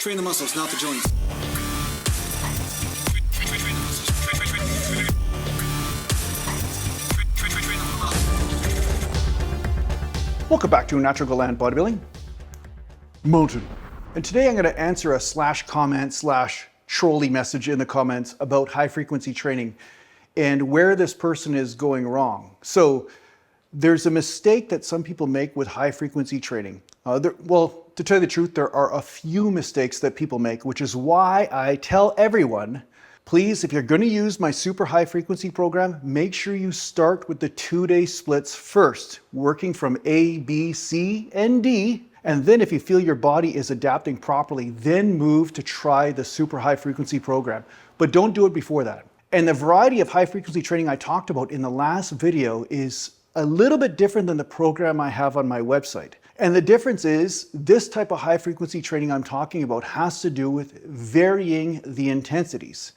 Train the muscles, not the joints. Welcome back to Natural Gland Bodybuilding. Mountain. And today I'm going to answer a /comment/trolley message in the comments about high frequency training and where this person is going wrong. So there's a mistake that some people make with high frequency training. Well, to tell you the truth, there are a few mistakes that people make, which is why I tell everyone, please, if you're going to use my super high frequency program, make sure you start with the 2-day splits first, working from A, B, C, and D. And then if you feel your body is adapting properly, then move to try the super high frequency program. But don't do it before that. And the variety of high frequency training I talked about in the last video is a little bit different than the program I have on my website. And the difference is this type of high frequency training I'm talking about has to do with varying the intensities.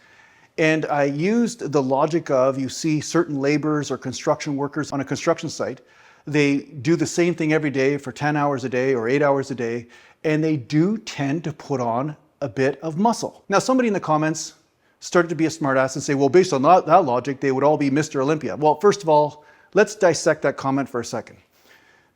And I used the logic of, you see certain laborers or construction workers on a construction site, they do the same thing every day for 10 hours a day or 8 hours a day, and they do tend to put on a bit of muscle. Now, somebody in the comments started to be a smartass and say, well, based on that logic, they would all be Mr. Olympia. Well, first of all, let's dissect that comment for a second.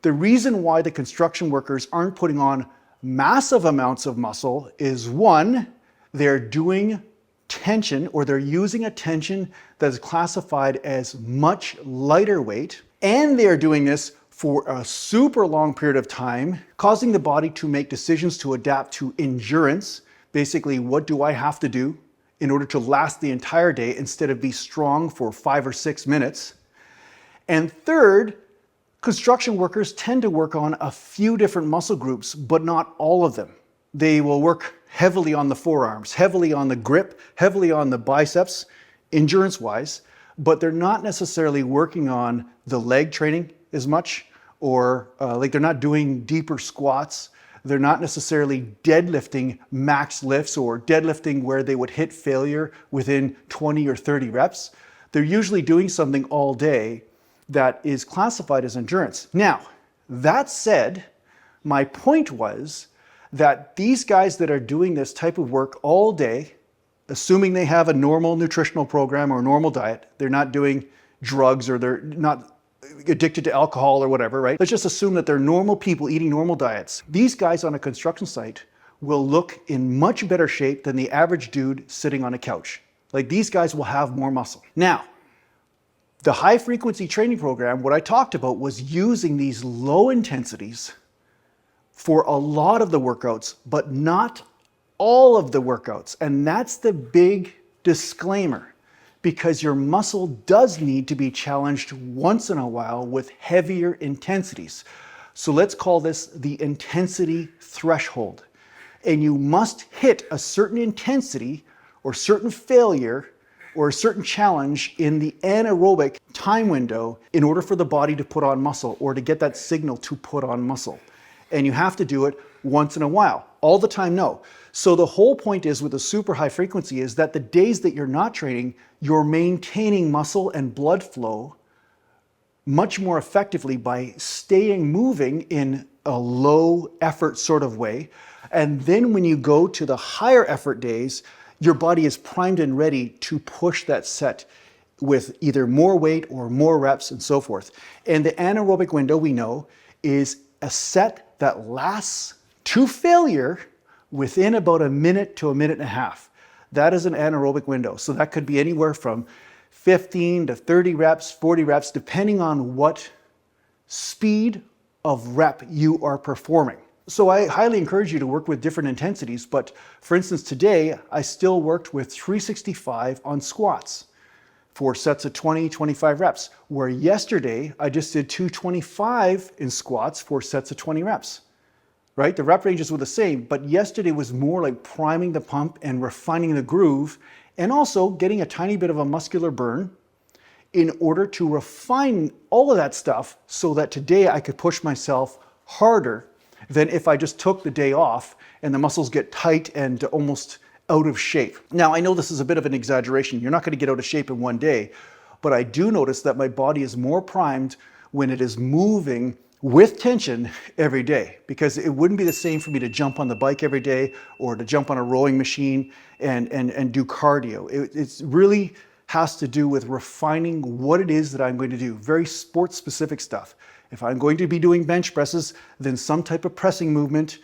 The reason why the construction workers aren't putting on massive amounts of muscle is, one, they're doing tension, or they're using a tension that is classified as much lighter weight, and they're doing this for a super long period of time, causing the body to make decisions to adapt to endurance. Basically, what do I have to do in order to last the entire day instead of be strong for 5 or 6 minutes? And third, construction workers tend to work on a few different muscle groups, but not all of them. They will work heavily on the forearms, heavily on the grip, heavily on the biceps, endurance-wise, but they're not necessarily working on the leg training as much, or like they're not doing deeper squats. They're not necessarily deadlifting max lifts or deadlifting where they would hit failure within 20 or 30 reps. They're usually doing something all day that is classified as endurance. Now, that said, my point was that these guys that are doing this type of work all day, assuming they have a normal nutritional program or a normal diet, they're not doing drugs or they're not addicted to alcohol or whatever, right? Let's just assume that they're normal people eating normal diets. These guys on a construction site will look in much better shape than the average dude sitting on a couch. Like, these guys will have more muscle. Now, the high frequency training program, what I talked about was using these low intensities for a lot of the workouts, but not all of the workouts. And that's the big disclaimer, because your muscle does need to be challenged once in a while with heavier intensities. So let's call this the intensity threshold. And you must hit a certain intensity or certain failure or a certain challenge in the anaerobic time window in order for the body to put on muscle or to get that signal to put on muscle. And you have to do it once in a while. All the time, no. So the whole point is with a super high frequency is that the days that you're not training, you're maintaining muscle and blood flow much more effectively by staying moving in a low effort sort of way. And then when you go to the higher effort days, your body is primed and ready to push that set with either more weight or more reps and so forth. And the anaerobic window, we know, is a set that lasts to failure within about a minute to a minute and a half. That is an anaerobic window. So that could be anywhere from 15 to 30 reps, 40 reps, depending on what speed of rep you are performing. So I highly encourage you to work with different intensities, but for instance, today, I still worked with 365 on squats for sets of 20, 25 reps, where yesterday I just did 225 in squats for sets of 20 reps, right? The rep ranges were the same, but yesterday was more like priming the pump and refining the groove, and also getting a tiny bit of a muscular burn in order to refine all of that stuff so that today I could push myself harder than if I just took the day off and the muscles get tight and almost out of shape. Now, I know this is a bit of an exaggeration. You're not going to get out of shape in one day, but I do notice that my body is more primed when it is moving with tension every day, because it wouldn't be the same for me to jump on the bike every day or to jump on a rowing machine and do cardio. It really has to do with refining what it is that I'm going to do, very sports specific stuff. If I'm going to be doing bench presses, then some type of pressing movement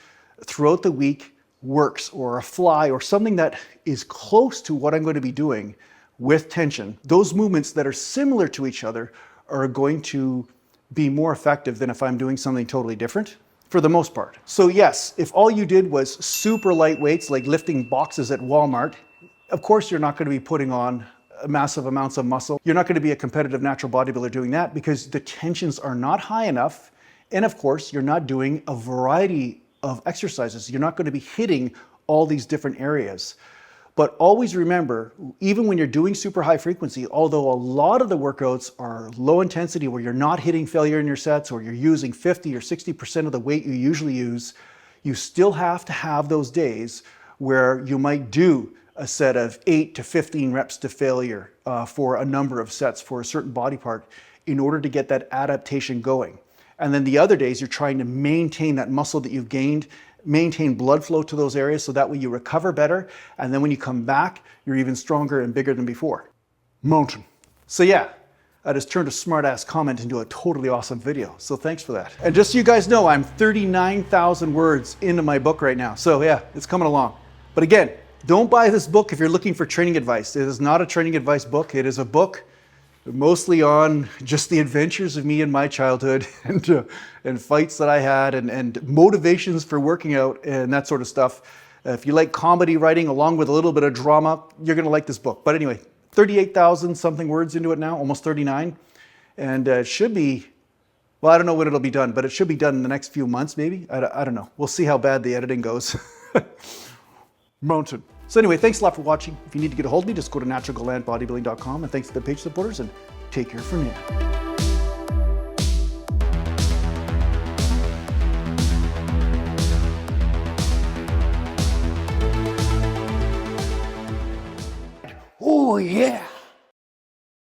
throughout the week works, or a fly, or something that is close to what I'm going to be doing with tension. Those movements that are similar to each other are going to be more effective than if I'm doing something totally different, for the most part. So yes, if all you did was super light weights, like lifting boxes at Walmart, of course you're not going to be putting on massive amounts of muscle. You're not going to be a competitive natural bodybuilder doing that, because the tensions are not high enough. And of course, you're not doing a variety of exercises. You're not going to be hitting all these different areas. But always remember, even when you're doing super high frequency, although a lot of the workouts are low intensity where you're not hitting failure in your sets, or you're using 50 or 60% of the weight you usually use, you still have to have those days where you might do a set of 8 to 15 reps to failure for a number of sets for a certain body part in order to get that adaptation going. And then the other days, you're trying to maintain that muscle that you've gained, maintain blood flow to those areas so that way you recover better. And then when you come back, you're even stronger and bigger than before. Mountain. So yeah, I just turned a smart ass comment into a totally awesome video. So thanks for that. And just so you guys know, I'm 39,000 words into my book right now. So yeah, it's coming along. But again, don't buy this book if you're looking for training advice. It is not a training advice book. It is a book mostly on just the adventures of me in my childhood and fights that I had and motivations for working out and that sort of stuff. If you like comedy writing along with a little bit of drama, you're going to like this book. But anyway, 38,000 something words into it now, almost 39. And it should be, well, I don't know when it'll be done, but it should be done in the next few months maybe. I don't know. We'll see how bad the editing goes. Mountain. So anyway, thanks a lot for watching. If you need to get a hold of me, just go to naturalgalandbodybuilding.com, and thanks to the page supporters, and take care for now. Oh yeah!